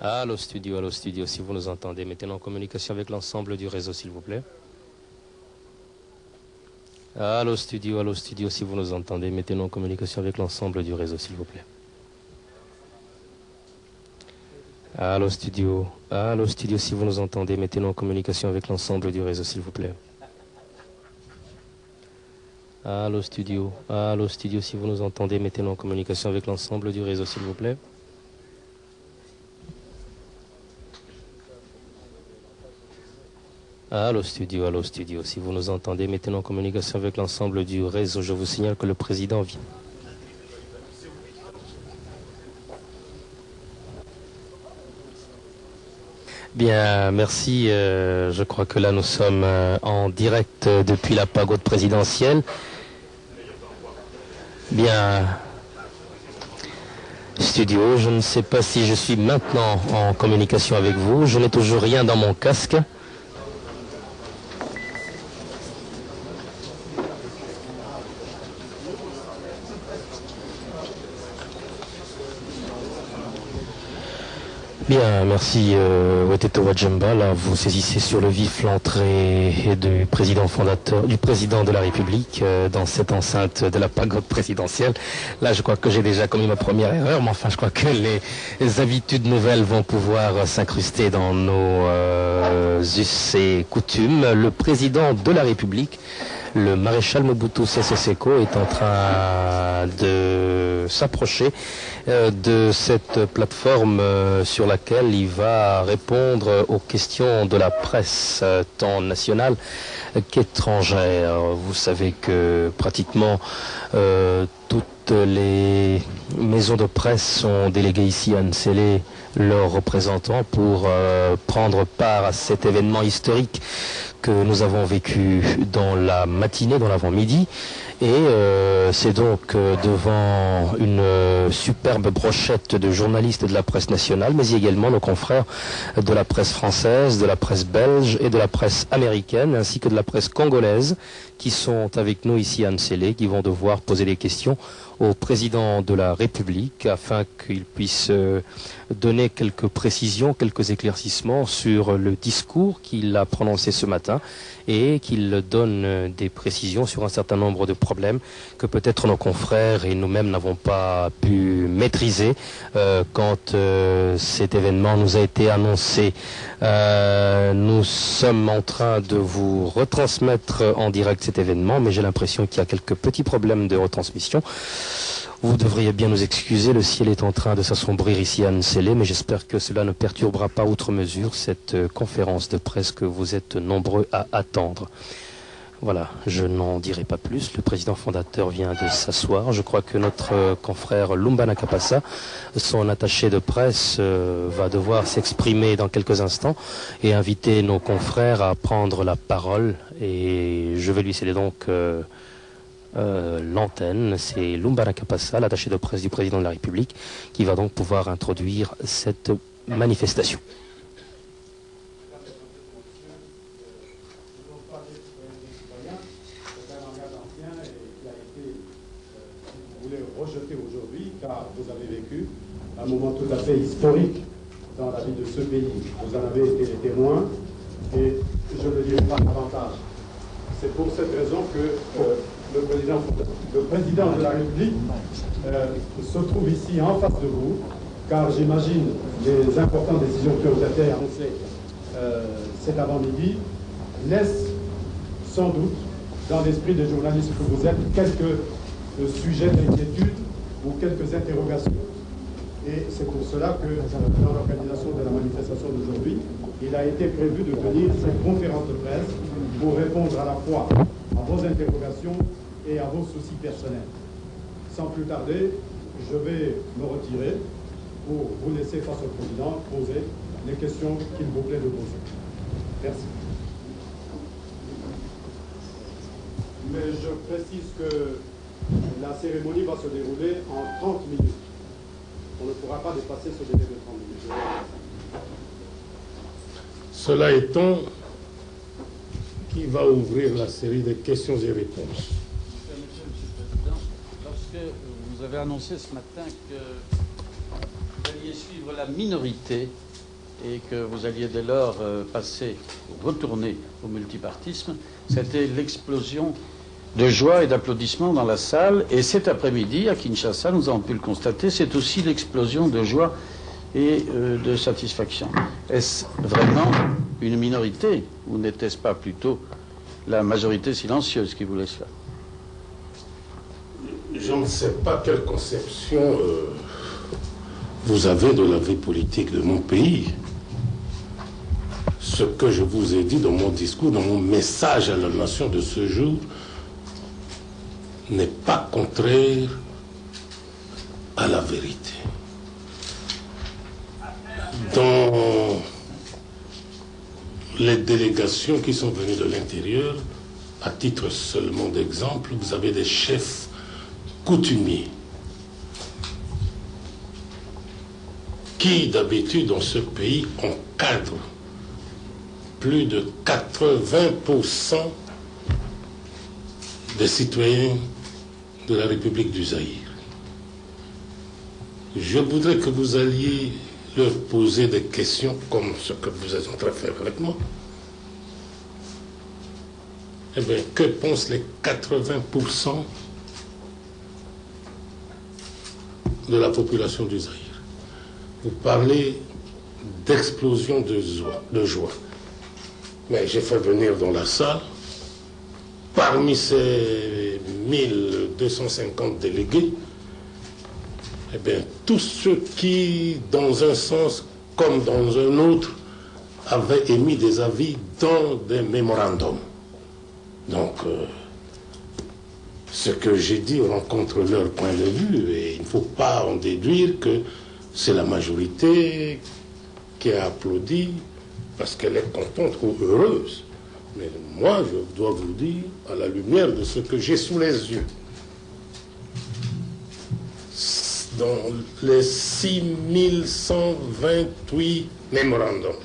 Allô studio, si vous nous entendez, mettez-nous en communication avec l'ensemble du réseau, s'il vous plaît. Allô studio, si vous nous entendez, mettez-nous en communication avec l'ensemble du réseau, s'il vous plaît. Allô studio, si vous nous entendez, mettez-nous en communication avec l'ensemble du réseau, s'il vous plaît. Allô studio, si vous nous entendez, mettez-nous en communication avec l'ensemble du réseau, s'il vous plaît. Allô studio, si vous nous entendez, mettez-nous en communication avec l'ensemble du réseau. Je vous signale que le président vient. Bien, merci. Je crois que là, nous sommes en direct depuis la pagode présidentielle. Bien, studio, je ne sais pas si je suis maintenant en communication avec vous. Je n'ai toujours rien dans mon casque. Bien, merci Weteto Wajemba. Là, vous saisissez sur le vif l'entrée du président fondateur, du président de la République dans cette enceinte de la pagode présidentielle. Là, je crois que j'ai déjà commis ma première erreur, mais enfin, je crois que les habitudes nouvelles vont pouvoir s'incruster dans nos us et coutumes. Le président de la République, le maréchal Mobutu Sese Seko, est en train de s'approcher de cette plateforme sur laquelle il va répondre aux questions de la presse, tant nationale qu'étrangère. Vous savez que pratiquement toutes les maisons de presse sont déléguées ici à Nsele leurs représentants pour prendre part à cet événement historique que nous avons vécu dans la matinée, dans l'avant-midi. Et c'est donc devant une superbe brochette de journalistes de la presse nationale, mais également nos confrères de la presse française, de la presse belge et de la presse américaine, ainsi que de la presse congolaise, qui sont avec nous ici à Nsele, qui vont devoir poser des questions au président de la République afin qu'il puisse donner quelques précisions, quelques éclaircissements sur le discours qu'il a prononcé ce matin et qu'il donne des précisions sur un certain nombre de problèmes que peut-être nos confrères et nous-mêmes n'avons pas pu maîtriser quand cet événement nous a été annoncé. Nous sommes en train de vous retransmettre en direct cet événement, mais j'ai l'impression qu'il y a quelques petits problèmes de retransmission. Vous devriez bien nous excuser, le ciel est en train de s'assombrir ici à Nsele, mais j'espère que cela ne perturbera pas outre mesure cette conférence de presse que vous êtes nombreux à attendre. Voilà, je n'en dirai pas plus. Le président fondateur vient de s'asseoir. Je crois que notre confrère Lumba Nakapasa, son attaché de presse, va devoir s'exprimer dans quelques instants et inviter nos confrères à prendre la parole. Et je vais lui céder donc l'antenne. C'est Lumba Nakapasa, l'attaché de presse du président de la République, qui va donc pouvoir introduire cette manifestation. Rejeté aujourd'hui, car vous avez vécu un moment tout à fait historique dans la vie de ce pays. Vous en avez été les témoins et je ne dirai pas davantage. C'est pour cette raison que le président de la République se trouve ici en face de vous, car j'imagine les importantes décisions qui ont été annoncées cet avant-midi laissent sans doute dans l'esprit des journalistes que vous êtes quelques sujets d'inquiétude ou quelques interrogations. Et c'est pour cela que dans l'organisation de la manifestation d'aujourd'hui, il a été prévu de tenir cette conférence de presse pour répondre à la fois à vos interrogations et à vos soucis personnels. Sans plus tarder, je vais me retirer pour vous laisser face au président poser les questions qu'il vous plaît de poser. Merci. Mais je précise que la cérémonie va se dérouler en 30 minutes. On ne pourra pas dépasser ce délai de 30 minutes. Cela étant, qui va ouvrir la série de questions et réponses? Monsieur le Président, lorsque vous avez annoncé ce matin que vous alliez suivre la minorité et que vous alliez dès lors retourner au multipartisme, c'était l'explosion de joie et d'applaudissements dans la salle. Et cet après-midi, à Kinshasa, nous avons pu le constater, c'est aussi l'explosion de joie et de satisfaction. Est-ce vraiment une minorité ou n'était-ce pas plutôt la majorité silencieuse qui vous laisse faire? Je ne sais pas quelle conception vous avez de la vie politique de mon pays. Ce que je vous ai dit dans mon discours, dans mon message à la nation de ce jour, n'est pas contraire à la vérité. Dans les délégations qui sont venues de l'intérieur, à titre seulement d'exemple, vous avez des chefs coutumiers qui, d'habitude, dans ce pays, encadrent plus de 80% des citoyens de la République du Zaïre. Je voudrais que vous alliez leur poser des questions comme ce que vous êtes en train de faire avec moi. Eh bien, que pensent les 80% de la population du Zaïre? Vous parlez d'explosion de joie. Mais j'ai fait venir dans la salle, parmi ces 1250 délégués, eh bien, tous ceux qui, dans un sens comme dans un autre, avaient émis des avis dans des mémorandums. Donc, ce que j'ai dit rencontre leur point de vue, et il ne faut pas en déduire que c'est la majorité qui a applaudi parce qu'elle est contente ou heureuse. Mais moi, je dois vous dire, à la lumière de ce que j'ai sous les yeux, dans les 6128 mémorandums,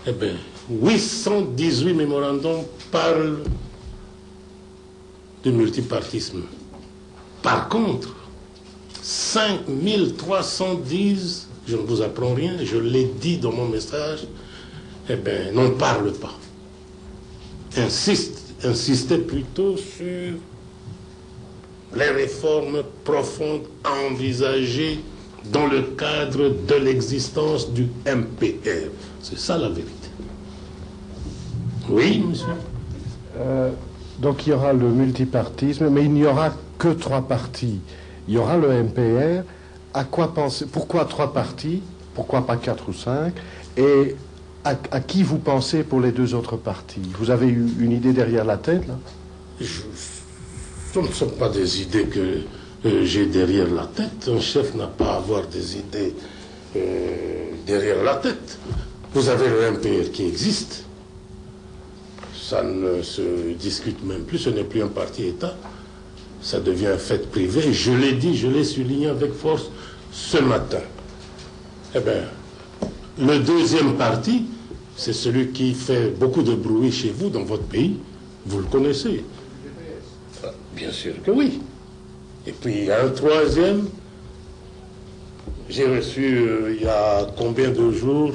eh bien, 818 mémorandums parlent de multipartisme. Par contre, 5310, je ne vous apprends rien, je l'ai dit dans mon message, eh bien, n'en parlent pas. Insistez plutôt sur les réformes profondes envisagées dans le cadre de l'existence du MPR. C'est ça la vérité. Oui, monsieur. Donc il y aura le multipartisme, mais il n'y aura que 3 partis. Il y aura le MPR. À quoi penser? Pourquoi 3 partis? Pourquoi pas 4 ou 5? Et à qui vous pensez pour les 2 autres partis? Vous avez eu une idée derrière la tête, là? Ce ne sont pas des idées que j'ai derrière la tête. Un chef n'a pas à avoir des idées derrière la tête. Vous avez le MPR qui existe. Ça ne se discute même plus. Ce n'est plus un parti État. Ça devient un fait privé. Je l'ai dit, je l'ai souligné avec force ce matin. Eh bien, le deuxième parti, c'est celui qui fait beaucoup de bruit chez vous, dans votre pays. Vous le connaissez. Bien sûr que oui. Et puis il y a un troisième. J'ai reçu il y a combien de jours?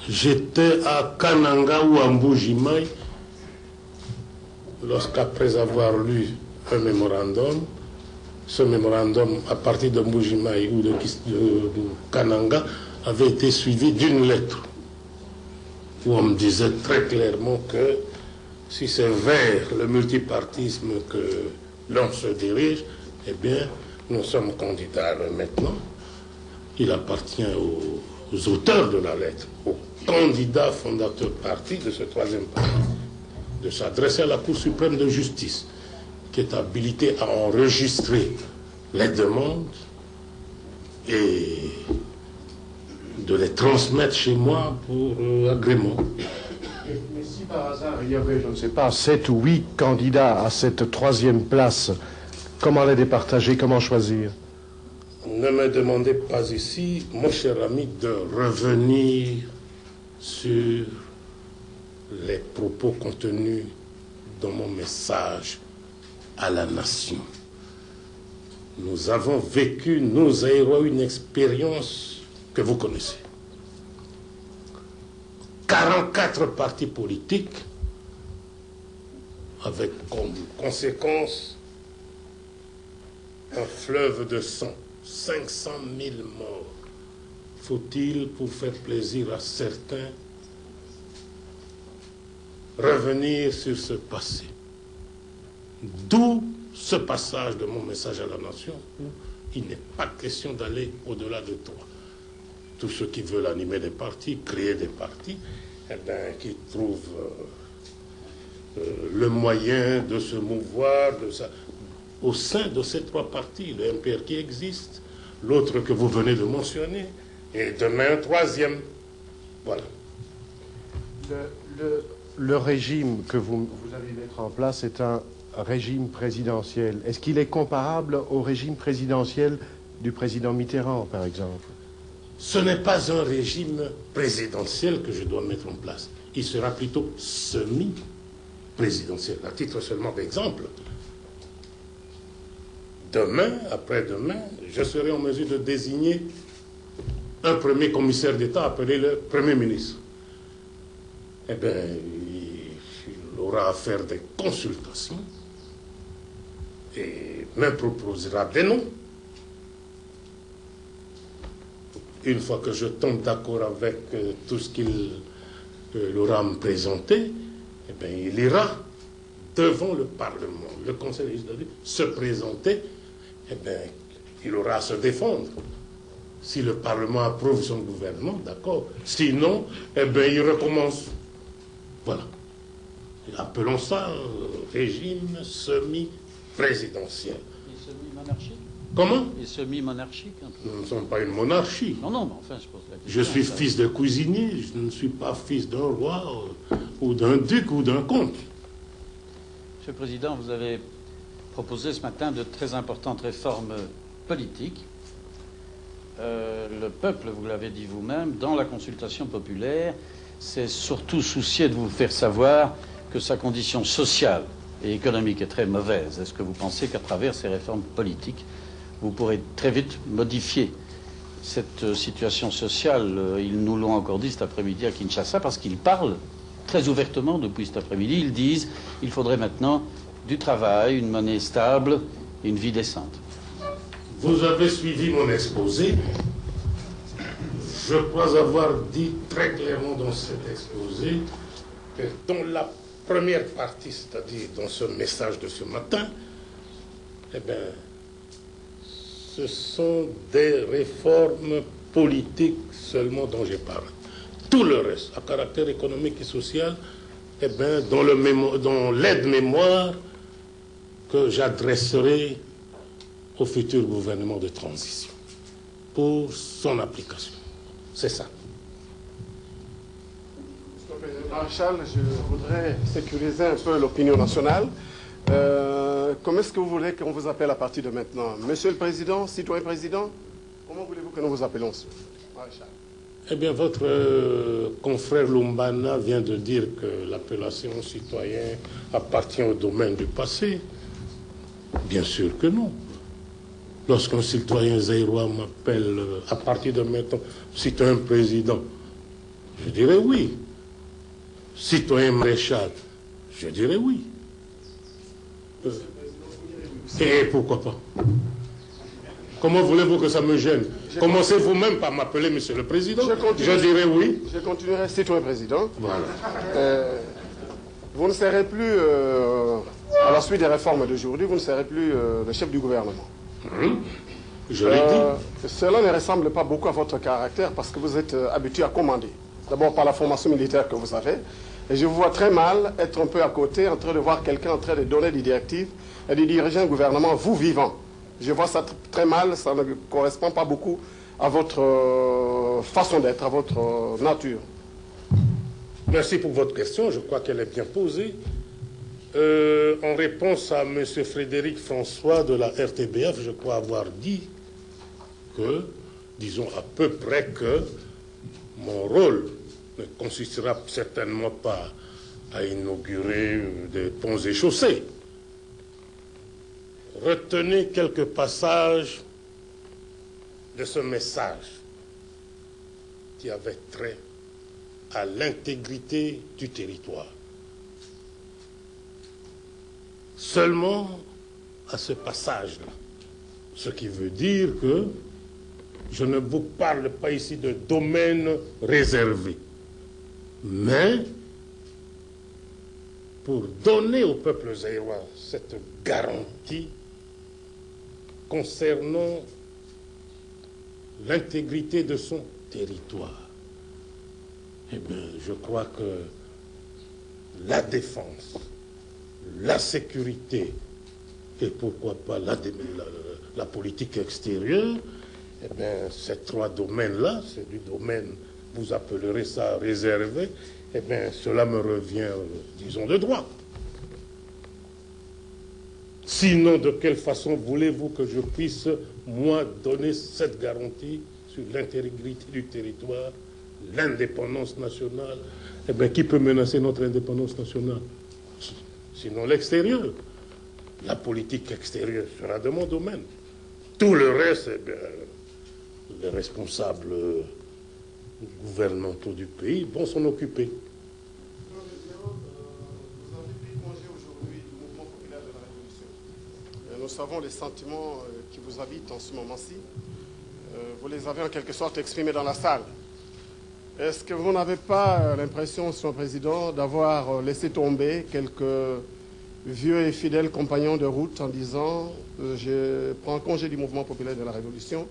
J'étais à Kananga ou à Mbujimaï lorsqu'après avoir lu un mémorandum, ce mémorandum à partir de Mbujimaï ou de Kananga avait été suivi d'une lettre où on me disait très clairement que si c'est vers le multipartisme que l'on se dirige, eh bien, nous sommes candidats maintenant. Il appartient aux auteurs de la lettre, aux candidats fondateurs parti de ce troisième parti, de s'adresser à la Cour suprême de justice, qui est habilitée à enregistrer les demandes et de les transmettre chez moi pour agrément. Mais si par hasard il y avait, je ne sais pas, 7 ou 8 candidats à cette troisième place, comment les départager, comment choisir? Ne me demandez pas ici, mon cher ami, de revenir sur les propos contenus dans mon message à la nation. nous avons vécu, nous avons une expérience que vous connaissez. 44 partis politiques, avec comme conséquence un fleuve de sang, 500 000 morts. Faut-il, pour faire plaisir à certains, revenir sur ce passé? D'où ce passage de mon message à la nation, où il n'est pas question d'aller au-delà de toi. Tous ceux qui veulent animer des partis, créer des partis, eh bien, qui trouvent le moyen de se mouvoir au sein de ces trois partis, le MPR qui existe, l'autre que vous venez de mentionner, et demain un troisième. Voilà. Le régime que vous allez mettre en place est un régime présidentiel. Est-ce qu'il est comparable au régime présidentiel du président Mitterrand, par exemple? Ce n'est pas un régime présidentiel que je dois mettre en place. Il sera plutôt semi-présidentiel. À titre seulement d'exemple, demain, après-demain, je serai en mesure de désigner un premier commissaire d'État appelé le Premier ministre. Eh bien, il aura à faire des consultations et me proposera des noms. Une fois que je tombe d'accord avec tout ce qu'il aura à me présenter, eh bien, il ira devant le Parlement, le Conseil législatif, se présenter, eh bien, il aura à se défendre. Si le Parlement approuve son gouvernement, d'accord. Sinon, eh bien, il recommence. Voilà. Appelons ça un régime semi-présidentiel. Et semi-monarchique? Comment? Et semi-monarchique un peu. Nous ne sommes pas une monarchie. Non, non, mais enfin, je pose la question. Je suis fils de cuisinier, je ne suis pas fils d'un roi ou d'un duc ou d'un comte. Monsieur le Président, vous avez proposé ce matin de très importantes réformes politiques. Le peuple, vous l'avez dit vous-même, dans la consultation populaire, s'est surtout soucié de vous faire savoir que sa condition sociale et économique est très mauvaise. Est-ce que vous pensez qu'à travers ces réformes politiques, vous pourrez très vite modifier cette situation sociale? Ils nous l'ont encore dit cet après-midi à Kinshasa, parce qu'ils parlent très ouvertement depuis cet après-midi. Ils disent qu'il faudrait maintenant du travail, une monnaie stable et une vie décente. Vous avez suivi mon exposé. Je crois avoir dit très clairement dans cet exposé que dans la première partie, c'est-à-dire dans ce message de ce matin, eh bien, ce sont des réformes politiques seulement dont j'ai parlé. Tout le reste, à caractère économique et social, eh bien, dans l'aide-mémoire que j'adresserai au futur gouvernement de transition pour son application. C'est ça. Maréchal, je voudrais sécuriser un peu l'opinion nationale. Comment est-ce que vous voulez qu'on vous appelle à partir de maintenant? Monsieur le Président, citoyen président, comment voulez-vous que nous vous appelons, Maréchal? Eh bien, votre confrère Lumbana vient de dire que l'appellation citoyen appartient au domaine du passé. Bien sûr que non. Lorsqu'un citoyen zaïrois m'appelle à partir de maintenant citoyen président, je dirais oui. Citoyen maréchal, je dirais oui. Et pourquoi pas? Comment voulez-vous que ça me gêne? Commencez vous-même par m'appeler Monsieur le Président. Je dirais oui. Je continuerai citoyen président. Voilà. Vous ne serez plus, à la suite des réformes d'aujourd'hui, vous ne serez plus le chef du gouvernement. Je l'ai dit. Cela ne ressemble pas beaucoup à votre caractère parce que vous êtes habitué à commander. D'abord par la formation militaire que vous avez. Et je vous vois très mal être un peu à côté, en train de voir quelqu'un en train de donner des directives et de diriger un gouvernement, vous vivant. Je vois ça très mal, ça ne correspond pas beaucoup à votre façon d'être, à votre nature. Merci pour votre question, je crois qu'elle est bien posée. En réponse à M. Frédéric François de la RTBF, je crois avoir dit que, disons à peu près que mon rôle ne consistera certainement pas à inaugurer des ponts et chaussées. retenez quelques passages de ce message qui avait trait à l'intégrité du territoire. Seulement à ce passage-là. Ce qui veut dire que je ne vous parle pas ici de domaine réservé, mais pour donner au peuple zaïrois cette garantie concernant l'intégrité de son territoire. Eh bien, je crois que la défense, la sécurité et pourquoi pas la politique extérieure, eh bien, ces trois domaines-là, c'est du domaine, vous appellerez ça réservé, eh bien, cela me revient, disons, de droit. Sinon, de quelle façon voulez-vous que je puisse, moi, donner cette garantie sur l'intégrité du territoire, l'indépendance nationale? Eh bien, qui peut menacer notre indépendance nationale? Sinon l'extérieur. La politique extérieure sera de mon domaine. Tout le reste, eh bien, les responsables gouvernementaux du pays vont s'en occuper. Vous avez pris congé aujourd'hui du mouvement populaire de la Révolution. Nous savons les sentiments qui vous habitent en ce moment-ci. Vous les avez en quelque sorte exprimés dans la salle. Est-ce que vous n'avez pas l'impression, Monsieur le Président, d'avoir laissé tomber quelques vieux et fidèles compagnons de route en disant je prends congé du mouvement populaire de la Révolution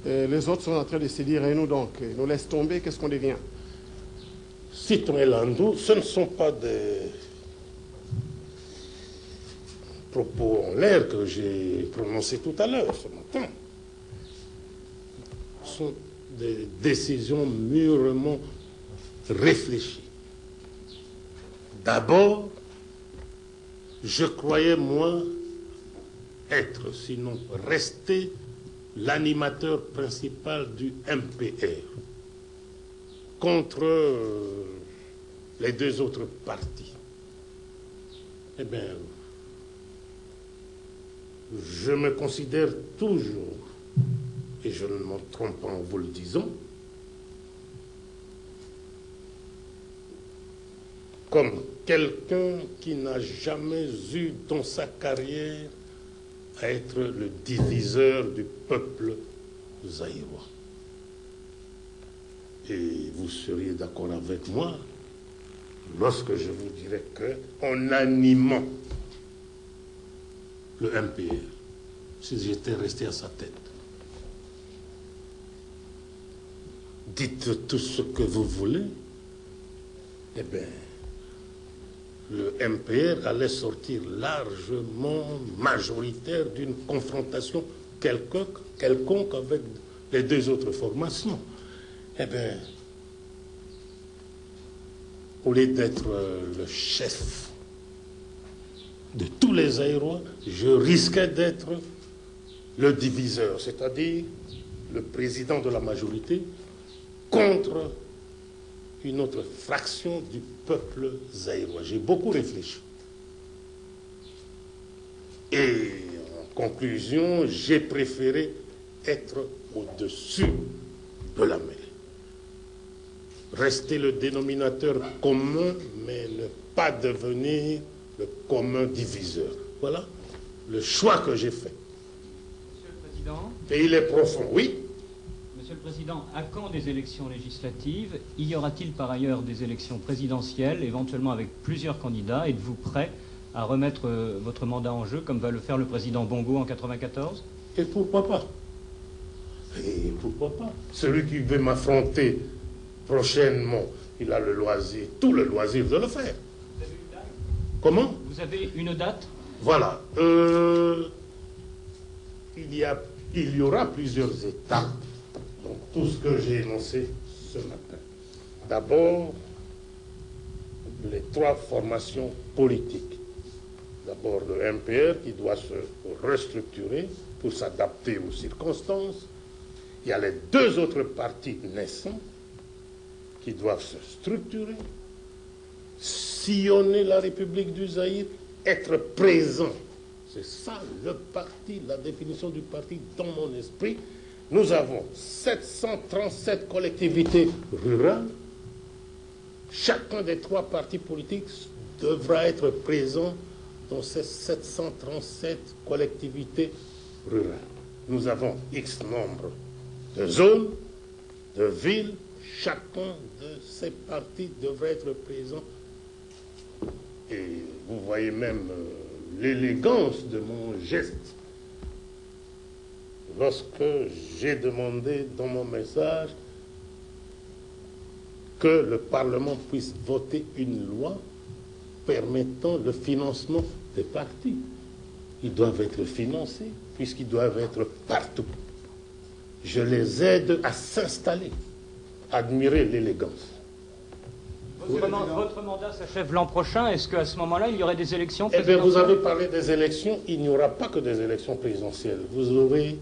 et les autres sont en train de se dire et nous donc, ils nous laissent tomber, qu'est-ce qu'on devient? Citoyen Landou, ce ne sont pas des propos en l'air que j'ai prononcés tout à l'heure, ce matin. Ce sont des décisions mûrement réfléchies. D'abord, je croyais, moi, être, sinon rester, l'animateur principal du MPR contre les deux autres partis. Eh bien, je me considère toujours, et je ne m'en trompe pas en vous le disant, comme quelqu'un qui n'a jamais eu dans sa carrière à être le diviseur du peuple zaïrois. Et vous seriez d'accord avec moi lorsque je vous dirais qu'en animant le MPR, si j'étais resté à sa tête, dites tout ce que vous voulez, eh bien, le MPR allait sortir largement majoritaire d'une confrontation quelconque avec les deux autres formations. Eh bien, au lieu d'être le chef de tous les Zaïrois, je risquais d'être le diviseur, c'est-à-dire le président de la majorité contre une autre fraction du peuple zaïrois. J'ai beaucoup réfléchi. Et en conclusion, j'ai préféré être au-dessus de la mêlée. Rester le dénominateur commun, mais ne pas devenir le commun diviseur. Voilà le choix que j'ai fait. Monsieur le Président. Et il est profond, oui. Monsieur le Président, à quand des élections législatives? Y aura-t-il par ailleurs des élections présidentielles, éventuellement avec plusieurs candidats? Êtes-vous prêt à remettre votre mandat en jeu, comme va le faire le président Bongo en 1994? Et pourquoi pas? Et pourquoi pas? Celui qui veut m'affronter prochainement, il a le loisir, tout le loisir de le faire. Vous avez une date? Comment? Vous avez une date? Voilà. Il y aura plusieurs étapes. Donc, tout ce que j'ai énoncé ce matin. D'abord, les trois formations politiques. D'abord, le MPR qui doit se restructurer pour s'adapter aux circonstances. Il y a les deux autres partis naissants qui doivent se structurer, sillonner la République du Zaïre, être présents C'est ça le parti, la définition du parti dans mon esprit. Nous avons 737 collectivités rurales. Chacun des 3 partis politiques devra être présent dans ces 737 collectivités rurales. Nous avons X nombre de zones, de villes. Chacun de ces partis devrait être présent. Et vous voyez même l'élégance de mon geste lorsque j'ai demandé dans mon message que le Parlement puisse voter une loi permettant le financement des partis. Ils doivent être financés puisqu'ils doivent être partout. Je les aide à s'installer. Admirez l'élégance. Votre mandat s'achève l'an prochain. Est-ce qu'à ce moment-là, il y aurait des élections Eh bien, présidentielles? vous avez parlé des élections. Il n'y aura pas que des élections présidentielles. Vous aurez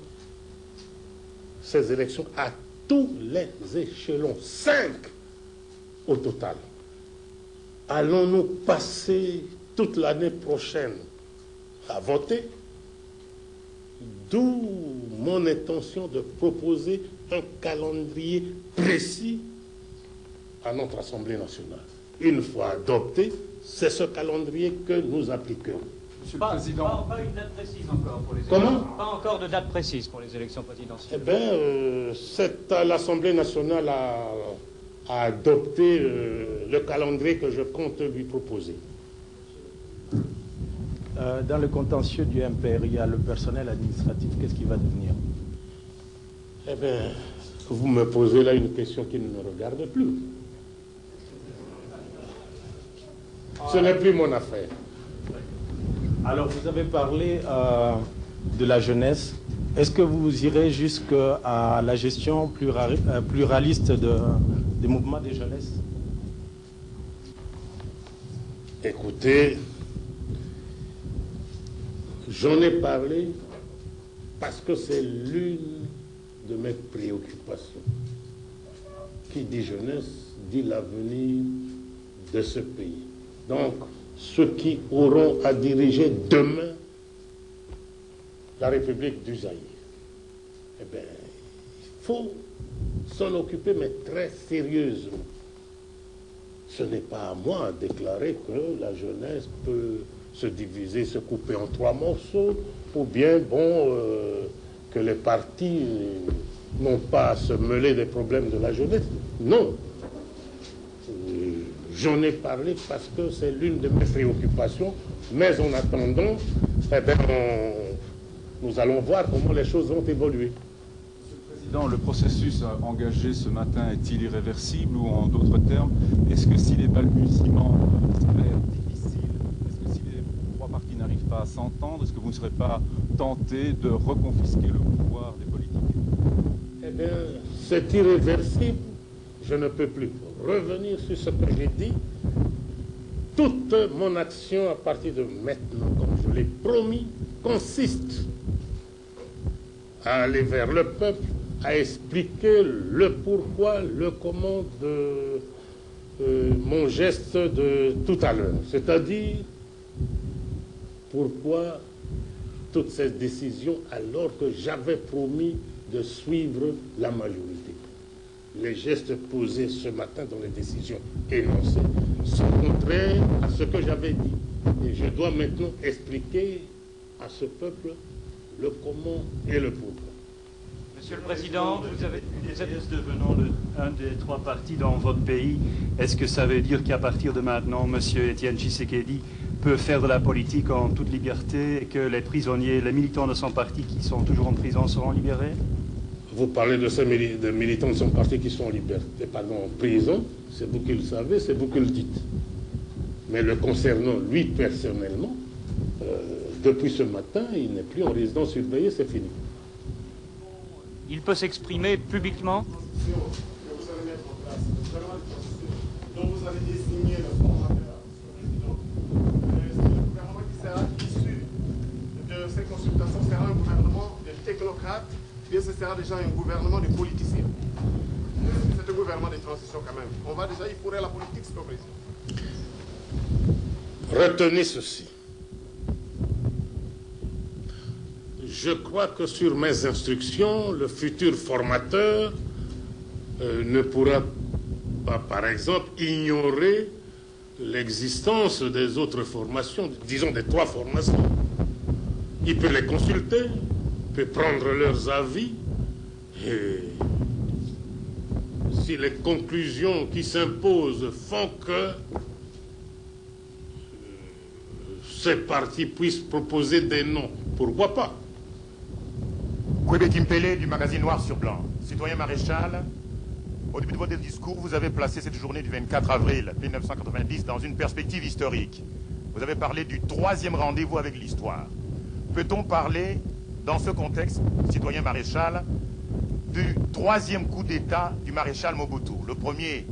ces élections à tous les échelons. 5 au total. Allons-nous passer toute l'année prochaine à voter? D'où mon intention de proposer un calendrier précis à notre Assemblée nationale. Une fois adopté, c'est ce calendrier que nous appliquons. Monsieur le Président. Pas une date précise encore pour les Comment? élections. Pas encore de date précise pour les élections présidentielles. Eh bien, l'Assemblée nationale a adopté le calendrier que je compte lui proposer. Dans le contentieux du MPR, il y a le personnel administratif. Qu'est-ce qui va devenir? Eh bien, vous me posez là une question qui ne me regarde plus. Ce n'est plus mon affaire. Alors, vous avez parlé de la jeunesse. Est-ce que vous irez jusqu'à la gestion pluraliste des mouvements des jeunesses? Écoutez, j'en ai parlé parce que c'est l'une de mes préoccupations. Qui dit jeunesse, dit l'avenir de ce pays. Donc, ceux qui auront à diriger demain la République du Zaïre, eh bien, il faut s'en occuper, mais très sérieusement. Ce n'est pas à moi de déclarer que la jeunesse peut se diviser, se couper en 3 morceaux, ou bien, que les partis n'ont pas à se mêler des problèmes de la jeunesse. Non. J'en ai parlé parce que c'est l'une de mes préoccupations, mais en attendant, eh bien, nous allons voir comment les choses vont évoluer. Monsieur le Président, le processus engagé ce matin est-il irréversible ou en d'autres termes, est-ce que si les balbutiements s'avèrent difficiles, est-ce que si les 3 partis n'arrivent pas à s'entendre, est-ce que vous ne serez pas tenté de reconfisquer le pouvoir des politiques? Eh bien, c'est irréversible. Je ne peux plus revenir sur ce que j'ai dit. Toute mon action à partir de maintenant, comme je l'ai promis, consiste à aller vers le peuple, à expliquer le pourquoi, le comment de mon geste de tout à l'heure. C'est-à-dire, pourquoi toutes ces décisions alors que j'avais promis de suivre la majorité. Les gestes posés ce matin dans les décisions énoncées sont contraires à ce que j'avais dit. Et je dois maintenant expliquer à ce peuple le comment et le pourquoi. Monsieur le Président, vous êtes devenant un des 3 partis dans votre pays, est-ce que ça veut dire qu'à partir de maintenant, M. Étienne Tshisekedi peut faire de la politique en toute liberté et que les prisonniers, les militants de son parti qui sont toujours en prison seront libérés? Vous parlez de ces militants de son parti qui sont en prison, c'est vous qui le savez, c'est vous qui le dites. Mais le concernant, lui personnellement, depuis ce matin, il n'est plus en résidence surveillée, c'est fini. Il peut s'exprimer publiquement? Donc vous avez désigné le formateur, le gouvernement qui sera issu de ces consultations sera un gouvernement de technocrates, bien ce sera déjà un gouvernement de politiciens. C'est un gouvernement de transition quand même. On va déjà y fourrer la politique, c'est pas président. Retenez ceci. je crois que sur mes instructions, le futur formateur ne pourra pas, par exemple, ignorer l'existence des autres formations, disons des 3 formations. Il peut les consulter, peut prendre leurs avis, et si les conclusions qui s'imposent font que ces partis puissent proposer des noms, pourquoi pas? Kwebe Kimpele du magazine Noir sur Blanc. Citoyen Maréchal, au début de votre discours, vous avez placé cette journée du 24 avril 1990 dans une perspective historique. Vous avez parlé du 3e rendez-vous avec l'histoire. Peut-on parler, dans ce contexte, citoyen Maréchal, du 3e coup d'État du maréchal Mobutu? Le premier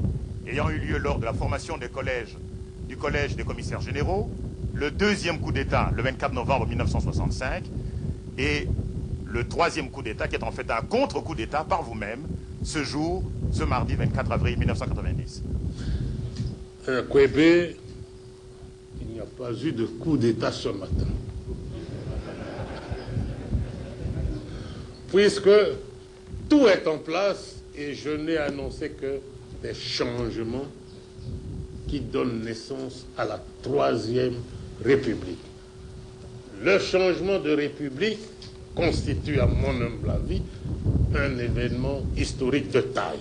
ayant eu lieu lors de la formation du collège des commissaires généraux, le 2e coup d'État le 24 novembre 1965, et le 3e coup d'État qui est en fait un contre-coup d'État par vous-même, ce mardi 24 avril 1990. Kwebe, il n'y a pas eu de coup d'État ce matin. Puisque tout est en place et je n'ai annoncé que des changements qui donnent naissance à la 3e République. Le changement de République constitue, à mon humble avis, un événement historique de taille.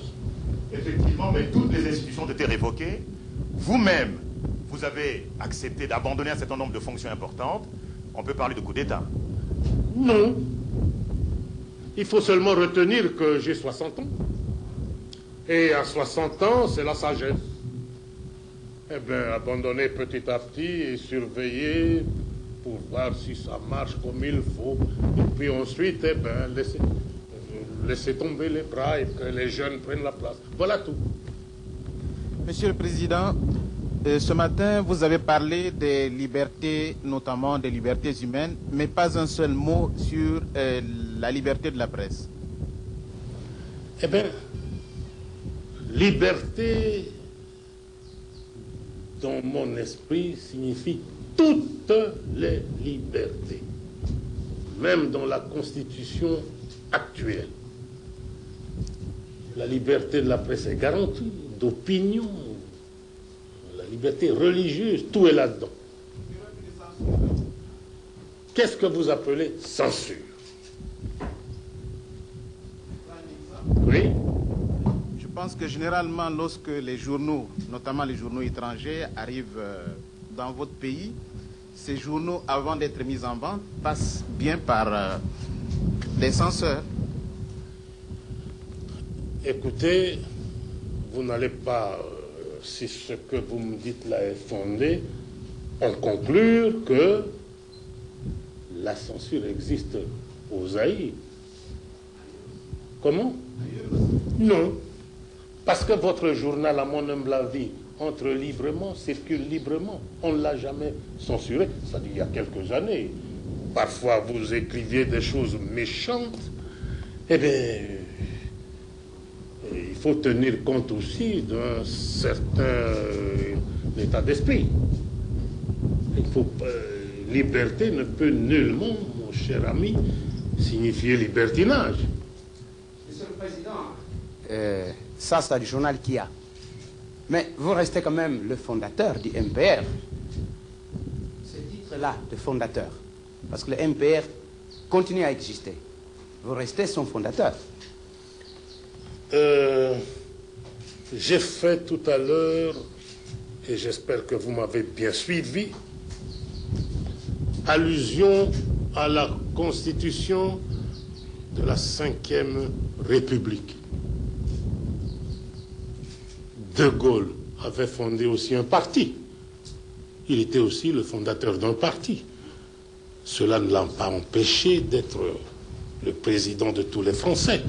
Effectivement, mais toutes les institutions ont été révoquées. Vous-même, vous avez accepté d'abandonner un certain nombre de fonctions importantes. On peut parler de coup d'État. Non. Il faut seulement retenir que j'ai 60 ans. Et à 60 ans, c'est la sagesse. Eh bien, abandonner petit à petit et surveiller pour voir si ça marche comme il faut. Et puis ensuite, eh bien, laisser tomber les bras et que les jeunes prennent la place. Voilà tout. Monsieur le Président, ce matin, vous avez parlé des libertés, notamment des libertés humaines, mais pas un seul mot sur la liberté de la presse. Eh bien, liberté, dans mon esprit, signifie toutes les libertés, même dans la Constitution actuelle. La liberté de la presse est garantie, d'opinion, la liberté religieuse, tout est là-dedans. Qu'est-ce que vous appelez censure? Oui? Je pense que généralement, lorsque les journaux, notamment les journaux étrangers, arrivent dans votre pays, ces journaux, avant d'être mis en vente, passent bien par des censeurs. Écoutez, vous n'allez pas, si ce que vous me dites là est fondé, en conclure que la censure existe au Zaïre. Comment? Non. Parce que votre journal, à mon humble avis, entre librement, circule librement. On ne l'a jamais censuré. Ça dit il y a quelques années. Parfois, vous écriviez des choses méchantes. Eh bien, il faut tenir compte aussi d'un certain état d'esprit. Il faut, liberté ne peut nullement, mon cher ami, signifier libertinage. Monsieur le Président, ça c'est du journal qu'il y a. Mais vous restez quand même le fondateur du MPR. Ce titre-là de fondateur, parce que le MPR continue à exister. Vous restez son fondateur. J'ai fait tout à l'heure, et j'espère que vous m'avez bien suivi, allusion à la Constitution de la 5e République. De Gaulle avait fondé aussi un parti. Il était aussi le fondateur d'un parti. Cela ne l'a pas empêché d'être le président de tous les Français.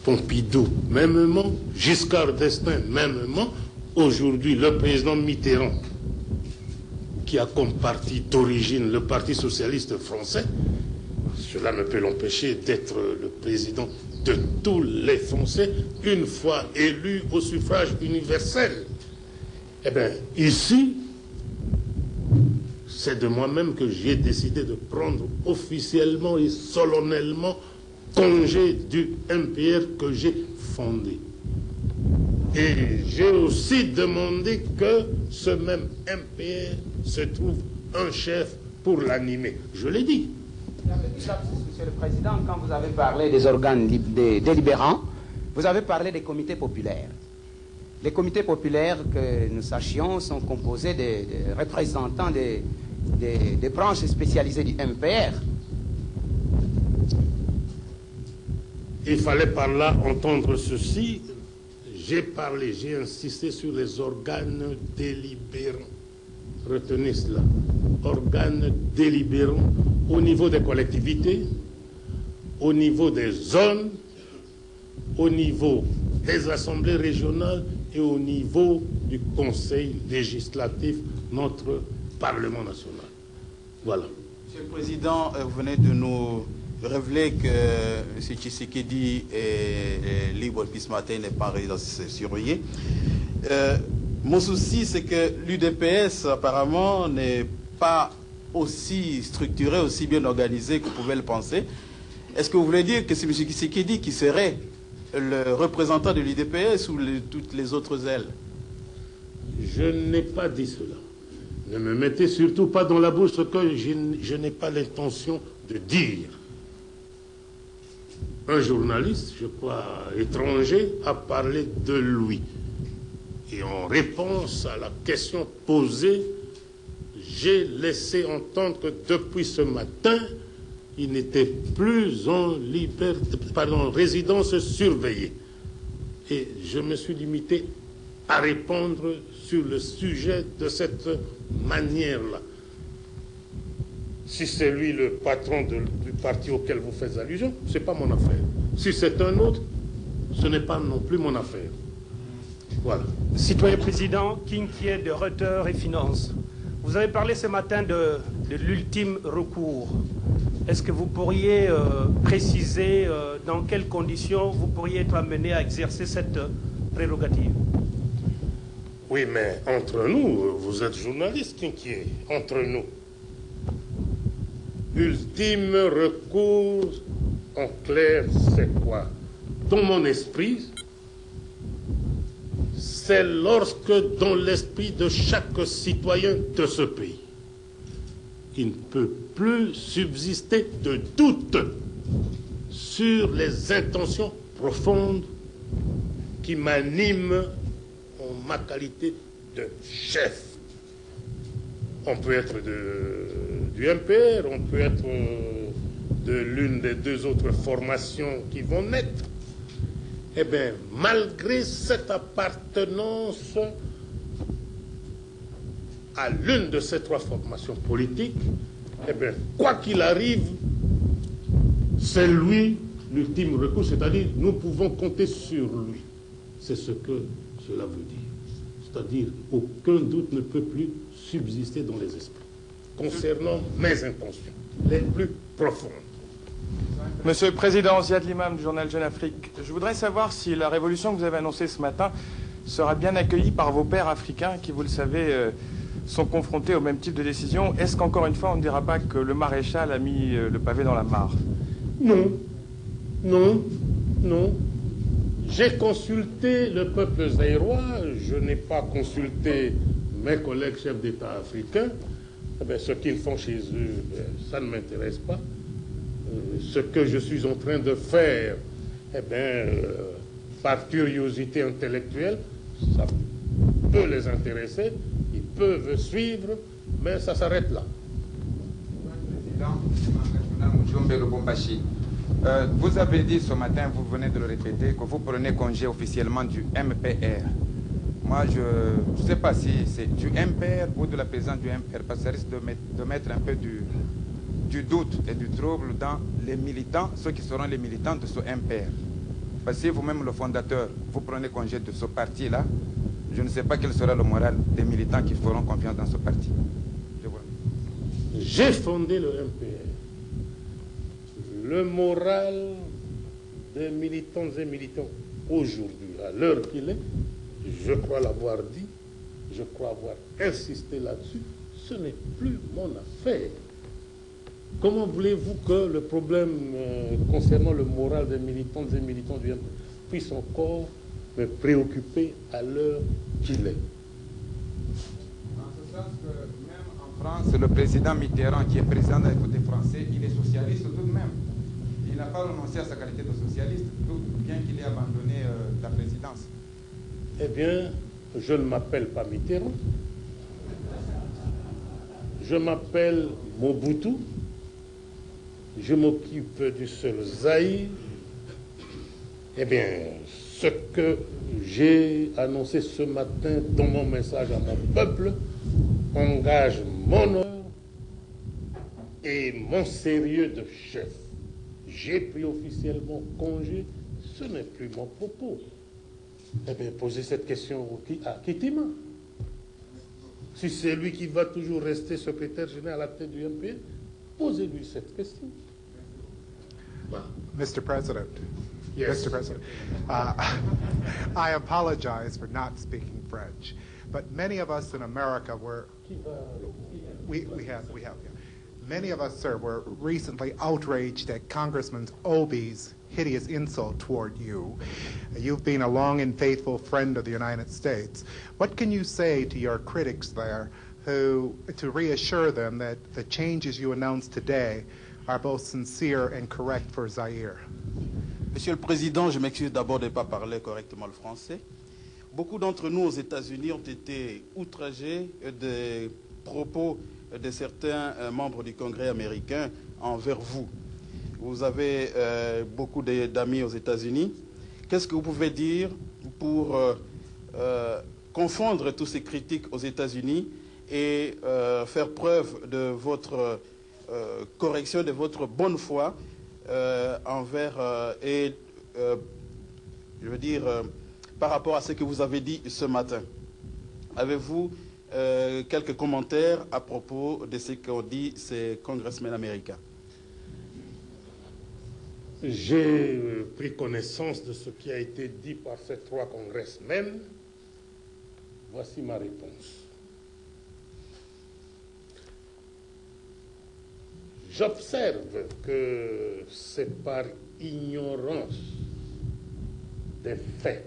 Pompidou, mêmement, Giscard d'Estaing, mêmement, aujourd'hui le président Mitterrand, qui a comme parti d'origine le Parti socialiste français, cela ne peut l'empêcher d'être le président de tous les Français, une fois élu au suffrage universel. Eh bien, ici, c'est de moi-même que j'ai décidé de prendre officiellement et solennellement congé du MPR que j'ai fondé. Et j'ai aussi demandé que ce même MPR se trouve un chef pour l'animer. Je l'ai dit. Monsieur le Président, quand vous avez parlé des organes délibérants, vous avez parlé des comités populaires. Les comités populaires, que nous sachions, sont composés de représentants des branches spécialisées du MPR. Il fallait par là entendre ceci. J'ai parlé, j'ai insisté sur les organes délibérants. Retenez cela. Organes délibérants au niveau des collectivités, au niveau des zones, au niveau des assemblées régionales et au niveau du Conseil législatif, notre Parlement national. Voilà. Monsieur le Président, vous venez de nous révéler que M. Tshisekedi est libre depuis ce matin, n'est pas en résidence surveillée. Mon souci, c'est que l'UDPS, apparemment, n'est pas aussi structuré, aussi bien organisé que vous pouvez le penser. Est-ce que vous voulez dire que c'est M. Tshisekedi qui serait le représentant de l'UDPS ou toutes les autres ailes? Je n'ai pas dit cela. Ne me mettez surtout pas dans la bouche ce que je n'ai pas l'intention de dire. Un journaliste, je crois étranger, a parlé de lui. Et en réponse à la question posée, j'ai laissé entendre que depuis ce matin, il n'était plus en résidence surveillée. Et je me suis limité à répondre sur le sujet de cette manière-là. Si c'est lui le patron du parti auquel vous faites allusion, ce n'est pas mon affaire. Si c'est un autre, ce n'est pas non plus mon affaire. Voilà. Citoyen président, Kinkier de Reuters et Finances. Vous avez parlé ce matin de l'ultime recours. Est-ce que vous pourriez préciser dans quelles conditions vous pourriez être amené à exercer cette prérogative? Oui, mais entre nous, vous êtes journaliste, Kinkier, entre nous. Ultime recours, en clair, c'est quoi? Dans mon esprit, c'est lorsque dans l'esprit de chaque citoyen de ce pays, il ne peut plus subsister de doute sur les intentions profondes qui m'animent en ma qualité de chef. On peut être du MPR, on peut être de l'une des deux autres formations qui vont naître. Eh bien, malgré cette appartenance à l'une de ces trois formations politiques, eh bien, quoi qu'il arrive, c'est lui l'ultime recours, c'est-à-dire nous pouvons compter sur lui. C'est ce que cela veut dire. C'est-à-dire aucun doute ne peut plus subsister dans les esprits concernant mes intentions les plus profondes. Monsieur le Président, Ziad Limam du journal Jeune Afrique, je voudrais savoir si la révolution que vous avez annoncée ce matin sera bien accueillie par vos pairs africains qui, vous le savez, sont confrontés au même type de décision. Est-ce qu'encore une fois, on ne dira pas que le maréchal a mis le pavé dans la mare? Non, non, non. J'ai consulté le peuple zaïrois, je n'ai pas consulté mes collègues chefs d'État africains. Eh bien, ce qu'ils font chez eux, ça ne m'intéresse pas. Ce que je suis en train de faire, eh bien, par curiosité intellectuelle, ça peut les intéresser, ils peuvent suivre, mais ça s'arrête là. Vous avez dit ce matin, vous venez de le répéter, que vous prenez congé officiellement du MPR. Moi, je ne sais pas si c'est du MPR ou de la présidence du MPR, parce que ça risque de mettre un peu du doute et du trouble dans les militants, ceux qui seront les militants de ce MPR. Parce que si vous-même, le fondateur, vous prenez congé de ce parti-là, je ne sais pas quel sera le moral des militants qui feront confiance dans ce parti. J'ai fondé le MPR. Le moral des militants et militants aujourd'hui, à l'heure qu'il est, je crois l'avoir dit, je crois avoir insisté là-dessus, ce n'est plus mon affaire. Comment voulez-vous que le problème concernant le moral des militantes et militants du MPR puisse encore me préoccuper à l'heure qu'il est? En ce sens que même en France, le président Mitterrand, qui est président d'un côté français, il est socialiste tout de même. Il n'a pas renoncé à sa qualité de socialiste, bien qu'il ait abandonné la présidence. Eh bien, je ne m'appelle pas Mitterrand. Je m'appelle Mobutu. Je m'occupe du seul Zaïre. Eh bien, ce que j'ai annoncé ce matin dans mon message à mon peuple engage mon honneur et mon sérieux de chef. J'ai pris officiellement congé, ce n'est plus mon propos. Eh bien, posez cette question à Kitima. Si c'est lui qui va toujours rester secrétaire général à la tête du MPR, posez-lui cette question. Mr. President. Yes. Mr. President. I apologize for not speaking French, but many of us in America were, we have. Many of us, sir, were recently outraged at Congressman Obie's hideous insult toward you. You've been a long and faithful friend of the United States. What can you say to your critics there to reassure them that the changes you announced today are both sincere and correct for Zaire? Monsieur le Président, je m'excuse d'abord de ne pas parler correctement le français. Beaucoup d'entre nous aux États-Unis ont été outragés des propos de certains membres du Congrès américain envers vous. Vous avez beaucoup d'amis aux États-Unis. Qu'est-ce que vous pouvez dire pour confondre tous ces critiques aux États-Unis et faire preuve de votre correction, de votre bonne foi envers je veux dire par rapport à ce que vous avez dit ce matin? Avez-vous quelques commentaires à propos de ce qu'ont dit ces congressmen américains? J'ai pris connaissance de ce qui a été dit par ces trois congressmen. Voici ma réponse. J'observe que c'est par ignorance des faits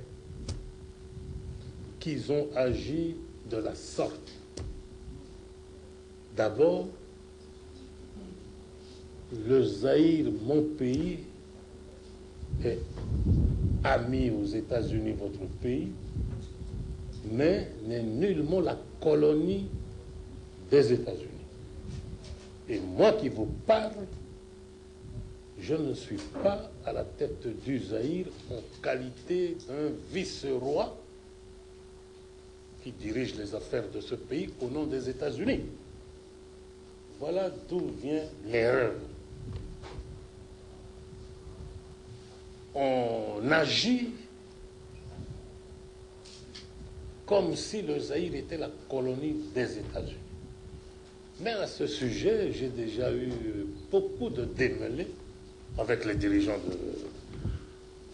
qu'ils ont agi de la sorte. D'abord, le Zaïre, mon pays, est ami aux États-Unis, votre pays, mais n'est nullement la colonie des États-Unis. Et moi qui vous parle, je ne suis pas à la tête du Zaïre en qualité d'un vice-roi qui dirige les affaires de ce pays au nom des États-Unis. Voilà d'où vient l'erreur. On agit comme si le Zaïre était la colonie des États-Unis. Mais à ce sujet, j'ai déjà eu beaucoup de démêlés avec les dirigeants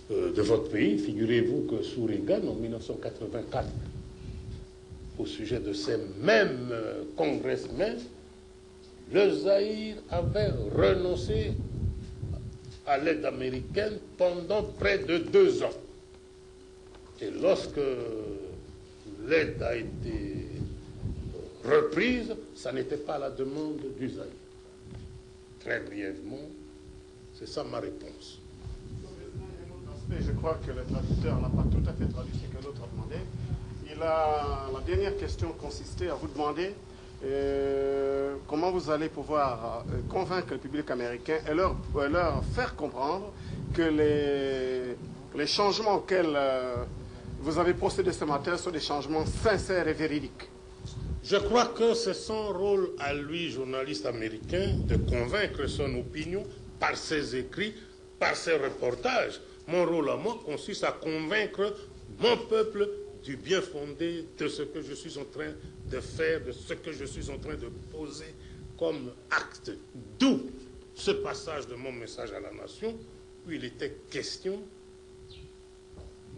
de votre pays. Figurez-vous que sous Reagan, en 1984, au sujet de ces mêmes congressmen, le Zaïre avait renoncé à l'aide américaine pendant près de 2 ans. Et lorsque l'aide a été reprise, ça n'était pas à la demande du Zaïre. Très brièvement, c'est ça ma réponse. Je crois que le traducteur n'a pas tout à fait traduit ce que l'autre a demandé. La dernière question consistait à vous demander comment vous allez pouvoir convaincre le public américain et leur faire comprendre que les changements auxquels vous avez procédé ce matin sont des changements sincères et véridiques. Je crois que c'est son rôle à lui, journaliste américain, de convaincre son opinion par ses écrits, par ses reportages. Mon rôle à moi consiste à convaincre mon peuple du bien fondé de ce que je suis en train de faire, de ce que je suis en train de poser comme acte. D'où ce passage de mon message à la nation, où il était question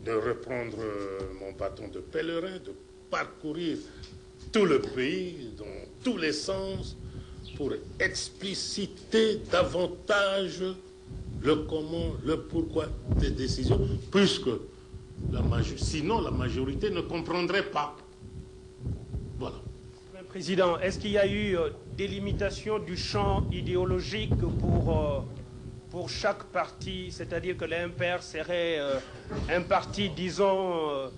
de reprendre mon bâton de pèlerin, de parcourir tout le pays, dans tous les sens, pour expliciter davantage le comment, le pourquoi des décisions, puisque sinon la majorité ne comprendrait pas. Voilà. Président, est-ce qu'il y a eu délimitation du champ idéologique pour chaque parti, c'est-à-dire que l'MPR serait un parti, disons,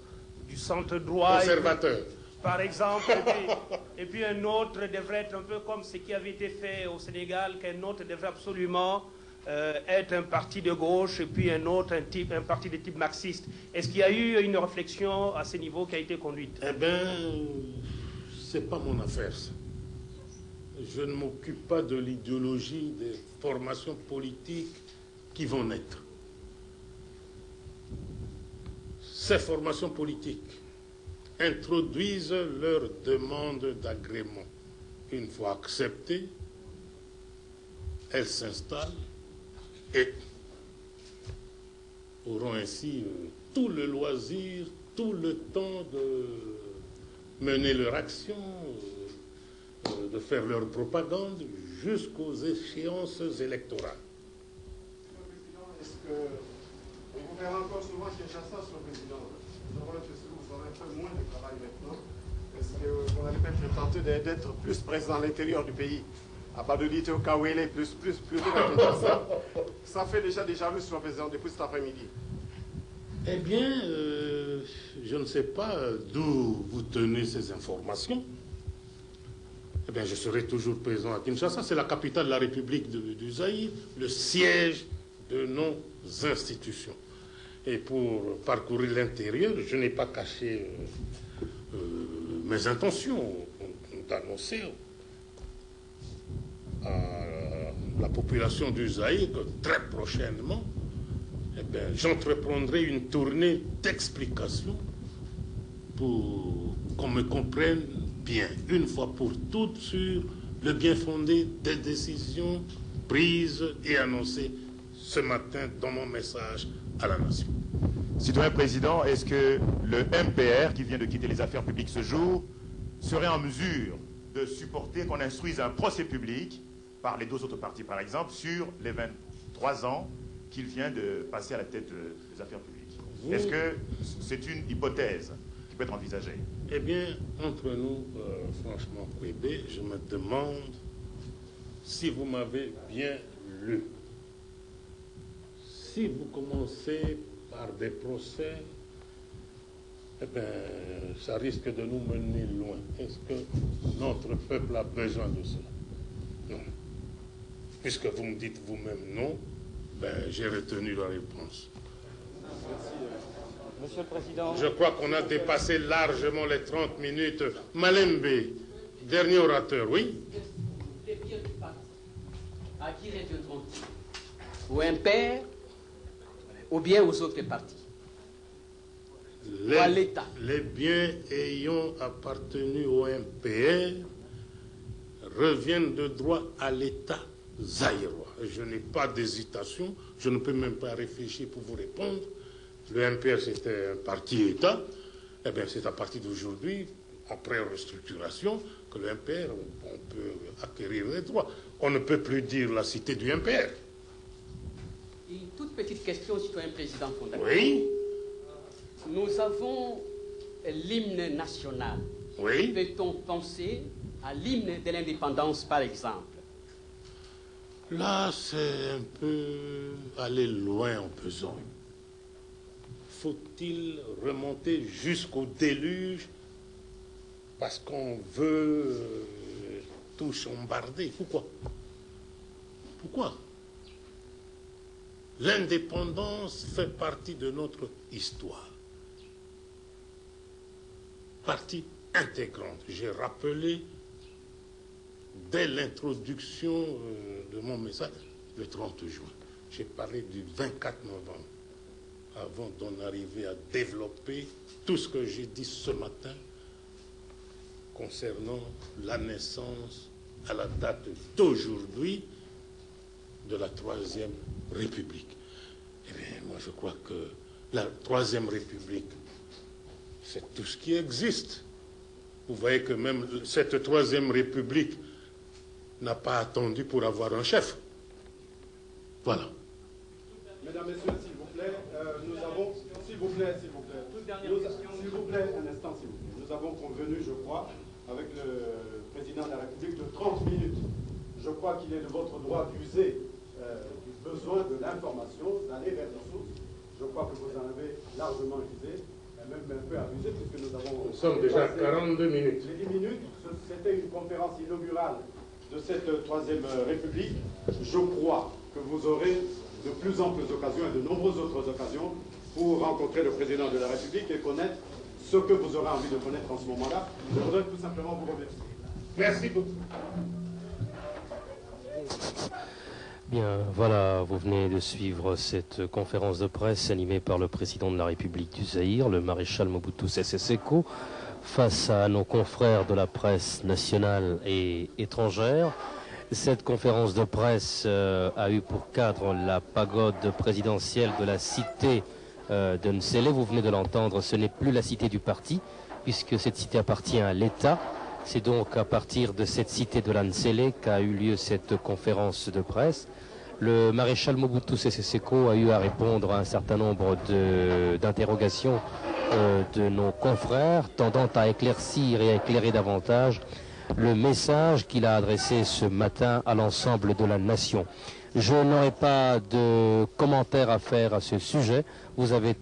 du centre droit conservateur, par exemple, et puis un autre devrait être un peu comme ce qui avait été fait au Sénégal, qu'un autre devrait absolument être un parti de gauche, et puis un autre, un parti de type marxiste. Est-ce qu'il y a eu une réflexion à ce niveau qui a été conduite? Eh bien, c'est pas mon affaire, ça. Je ne m'occupe pas de l'idéologie des formations politiques qui vont naître. Ces formations politiques introduisent leur demande d'agrément. Une fois acceptées, elles s'installent et auront ainsi tout le loisir, tout le temps de mener leur action, de faire leur propagande jusqu'aux échéances électorales. Est-ce que on vous verra encore souvent Kinshasa, sur le président? Vous aurez un peu moins de travail maintenant. Est-ce que vous n'allez pas être tenté d'être plus présent à l'intérieur du pays? À Badolite, au Kawele, plutôt qu'à Kinshasa. Ça fait déjà vu sur le président depuis cet après-midi. Eh bien, je ne sais pas d'où vous tenez ces informations. Eh bien, je serai toujours présent à Kinshasa. C'est la capitale de la République du Zaïre, le siège de nos institutions. Et pour parcourir l'intérieur, je n'ai pas caché mes intentions d'annoncer à la population du Zaïre que très prochainement, eh bien, j'entreprendrai une tournée d'explication pour qu'on me comprenne bien, une fois pour toutes, sur le bien fondé des décisions prises et annoncées ce matin dans mon message à la nation. Citoyen Président, est-ce que le MPR, qui vient de quitter les affaires publiques ce jour, serait en mesure de supporter qu'on instruise un procès public par les deux autres partis, par exemple, sur les 23 ans qu'il vient de passer à la tête des affaires publiques? Est-ce que c'est une hypothèse qui peut être envisagée? Eh bien, entre nous, franchement, Kwebe, je me demande si vous m'avez bien lu. Si vous commencez par des procès, eh bien, ça risque de nous mener loin. Est-ce que notre peuple a besoin de cela? Non. Puisque vous me dites vous-même non, ben, j'ai retenu la réponse. Monsieur le Président. Je crois qu'on a dépassé largement les 30 minutes. Malembe, dernier orateur, oui? À qui reviendront-ils? Au MPR ou bien aux autres partis? Ou à l'État? Les biens ayant appartenu au MPR reviennent de droit à l'État zaïrois. Je n'ai pas d'hésitation, je ne peux même pas réfléchir pour vous répondre. Le MPR, c'était un parti-État. Eh bien, c'est à partir d'aujourd'hui, après restructuration, que le MPR, on peut acquérir les droits. On ne peut plus dire la cité du MPR. Une toute petite question, citoyen président fondateur. Oui. Nous avons l'hymne national. Oui. Peut-on penser à l'hymne de l'indépendance, par exemple? Là, c'est un peu aller loin en besogne. Faut-il remonter jusqu'au déluge parce qu'on veut tout chambarder? Pourquoi? Pourquoi? L'indépendance fait partie de notre histoire. Partie intégrante. J'ai rappelé dès l'introduction de mon message le 30 juin. J'ai parlé du 24 novembre. Avant d'en arriver à développer tout ce que j'ai dit ce matin concernant la naissance à la date d'aujourd'hui de la Troisième République. Eh bien, moi je crois que la Troisième République, c'est tout ce qui existe. Vous voyez que même cette troisième république n'a pas attendu pour avoir un chef. Voilà. Mesdames, Messieurs, s'il vous plaît, nous avons... S'il vous plaît, s'il vous plaît. S'il vous plaît, un instant, s'il vous plaît. Nous avons convenu, je crois, avec le président de la République de 30 minutes. Je crois qu'il est de votre droit d'user du besoin de l'information, d'aller vers les sources. Je crois que vous en avez largement usé, et même un peu abusé, puisque nous avons... Nous sommes déjà à 42 minutes. Les 10 minutes, c'était une conférence inaugurale de cette troisième République. Je crois que vous aurez de plus amples occasions et de nombreuses autres occasions pour rencontrer le président de la République et connaître ce que vous aurez envie de connaître en ce moment-là. Je voudrais tout simplement vous remercier. Merci beaucoup. Bien, voilà, vous venez de suivre cette conférence de presse animée par le président de la République du Zaïre, le maréchal Mobutu Sese Seko, face à nos confrères de la presse nationale et étrangère. Cette conférence de presse a eu pour cadre la pagode présidentielle de la cité de Nsele. Vous venez de l'entendre, ce n'est plus la cité du parti, puisque cette cité appartient à l'État. C'est donc à partir de cette cité de la Nsele qu'a eu lieu cette conférence de presse. Le maréchal Mobutu Sese Seko a eu à répondre à un certain nombre d'interrogations de nos confrères, tendant à éclaircir et à éclairer davantage le message qu'il a adressé ce matin à l'ensemble de la nation. Je n'aurai pas de commentaires à faire à ce sujet. Vous avez...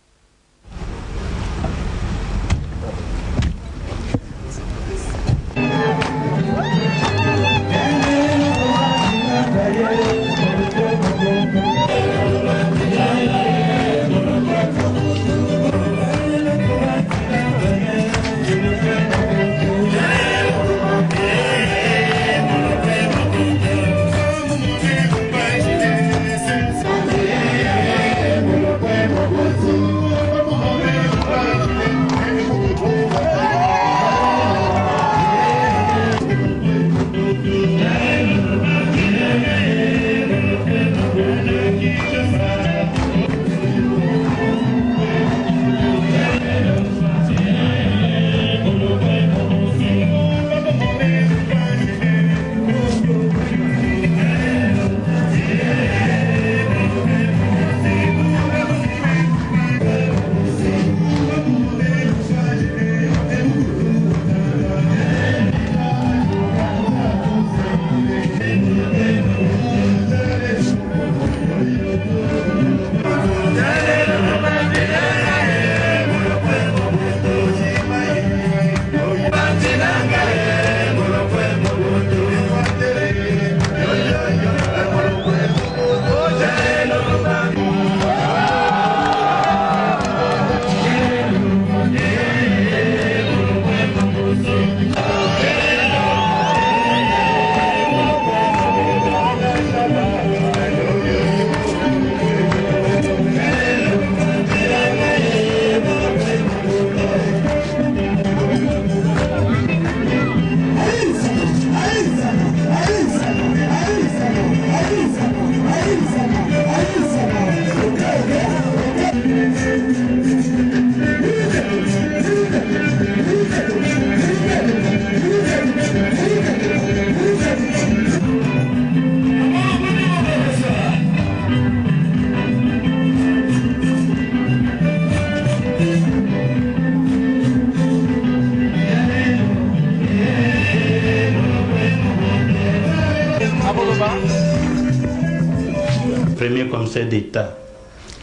Premier commissaire d'État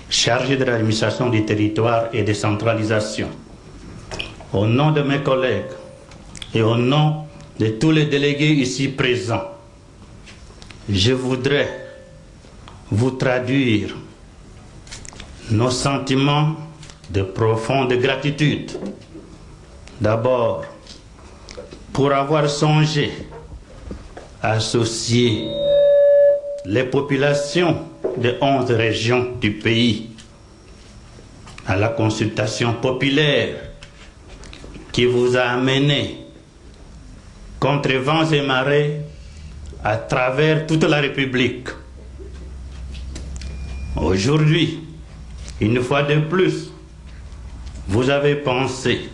chargé de l'administration du territoire et des centralisations. Au nom de mes collègues et au nom de tous les délégués ici présents, je voudrais vous traduire nos sentiments de profonde gratitude. D'abord, pour avoir songé à associer les populations de 11 régions du pays à la consultation populaire qui vous a amené contre vents et marées à travers toute la République. Aujourd'hui, une fois de plus, vous avez pensé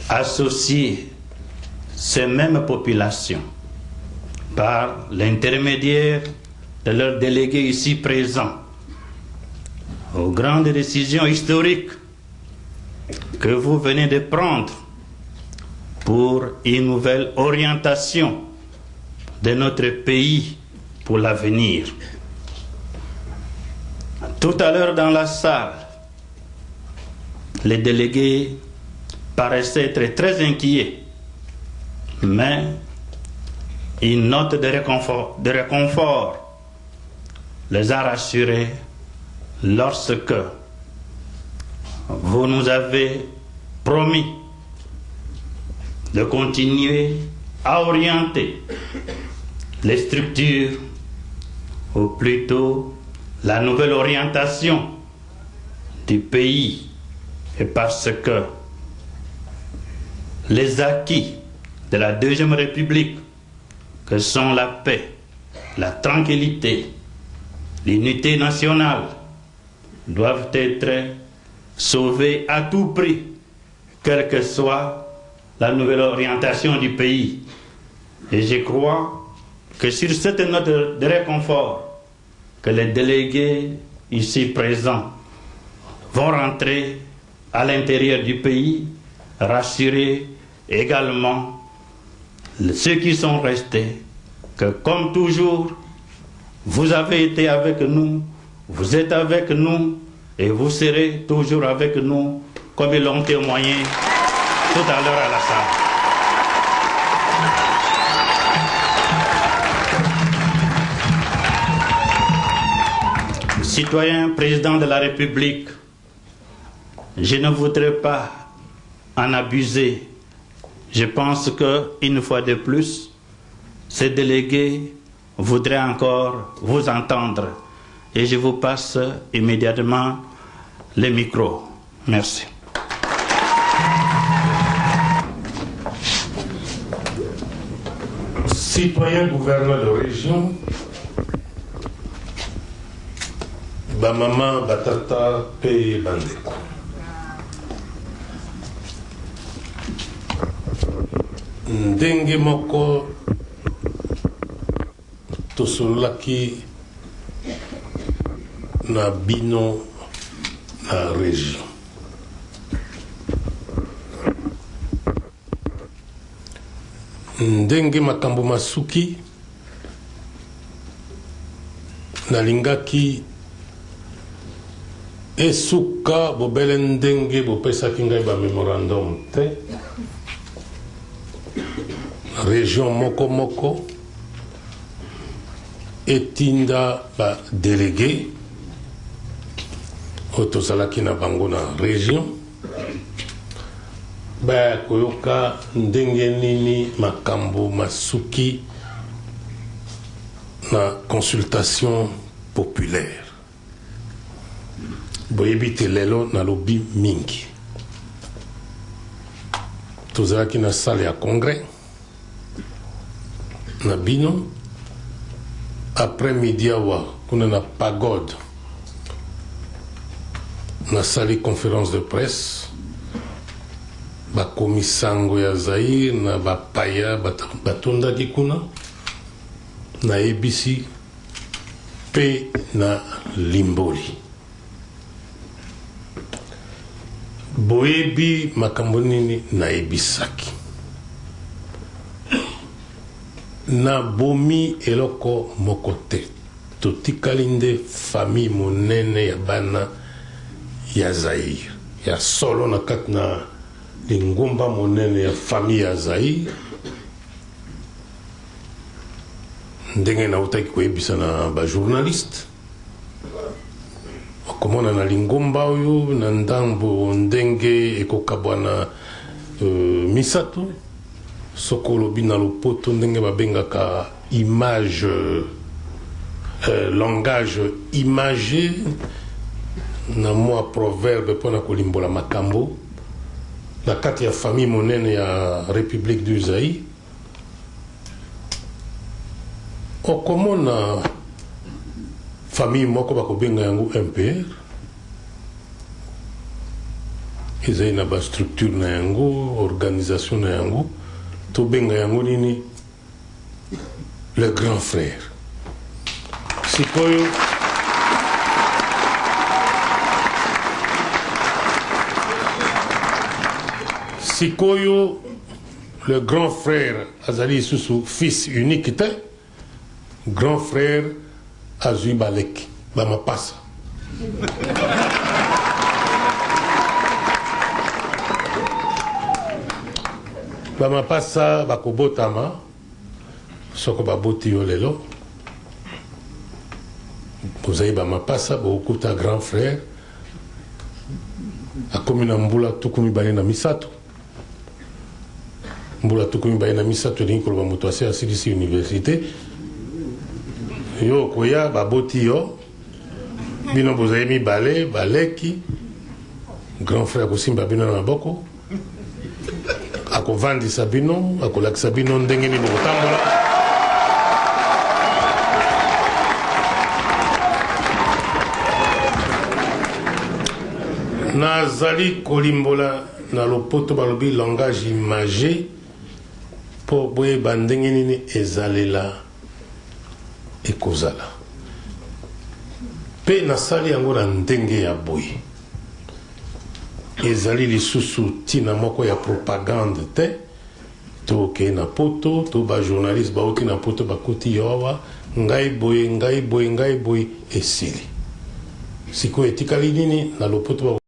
associer ces mêmes populations par l'intermédiaire de leurs délégués ici présents aux grandes décisions historiques que vous venez de prendre pour une nouvelle orientation de notre pays pour l'avenir. Tout à l'heure dans la salle, les délégués paraissaient être très inquiets, mais une note de réconfort les a rassurés lorsque vous nous avez promis de continuer à orienter les structures, ou plutôt la nouvelle orientation du pays, et parce que les acquis de la Deuxième République, que sont la paix, la tranquillité, l'unité nationale, doivent être sauvés à tout prix, quelle que soit la nouvelle orientation du pays. Et je crois que sur cette note de réconfort, que les délégués ici présents vont rentrer à l'intérieur du pays, rassurer également ceux qui sont restés, que comme toujours, vous avez été avec nous, vous êtes avec nous et vous serez toujours avec nous, comme ils l'ont témoigné tout à l'heure à la salle. Citoyen président de la République, je ne voudrais pas en abuser. Je pense qu'une fois de plus, ces délégués voudraient encore vous entendre. Et je vous passe immédiatement le micro. Merci. Citoyen gouverneur de région, Bamama Batata Pe Bandeko. Ndenge moko tosolaki na bino na région. Ndenge makambo masuki nalingaki esuka bobele ndenge bopesaki ngai ba memorandum te. Région moko moko etinda ba délégué otozalaki na bango na région ba koyoka ndenge nini makambo masuki na consultation populaire. Boyebi te lelo na lobi mingi tozalaki na salle ya congrès na bino après-midi awa kuna na pagode na sali conférence de presse bakomi sango ya Zaïre na bapaya batondaki kuna na ebisi pe na limboli boyebi makambo nini na ebisaki na bomi eloko moko te totikali nde famille monene ya bana ya Zaïre ya solo na kati na lingumba monene ya famille ya Zaïre ndenge nautaki koyebisa na bajournaliste okomona na lingumba oyo na ndambo ndenge ekokabwana misato soko olobi na lopoto ndenge babengaka image langage imagé na mwa proverbe mpona kolimbola makambo na kati ya famille monene ya République du Zaïre okomona famille moko bakobenga yango MPR ezali na ba structure na yango, organisation na yango, to benga yango nini le grand frère. Sikoyo Sikoyo le grand frère azali susu fils unique te, grand frère azui baleki bamapasa. Bamapasa bakobotama soko baboti yo lelo bozali bamapasa bokuta grand frère akomi na mbula tuku mibale na misato. Mbula tuku mibale na misato elingi koloba moto ase asilisi université yo koya baboti yo bino bozali mibale baleki grand frère akosimba bino na maboko akovandisa bino akolakisa bino ndenge nini bokotambola nazali kolimbola na lopoto balobi langage imagé po boyeba ndenge nini ezalela ekozala mpe nasali yango na ndenge ya boye ezali lisusu ntina moko ya propagande te tokei na poto to bajournaliste baoki na poto bakoti yo awa ngai boye ngai boye ngai boye esili sikoyo etikali nini na lopoto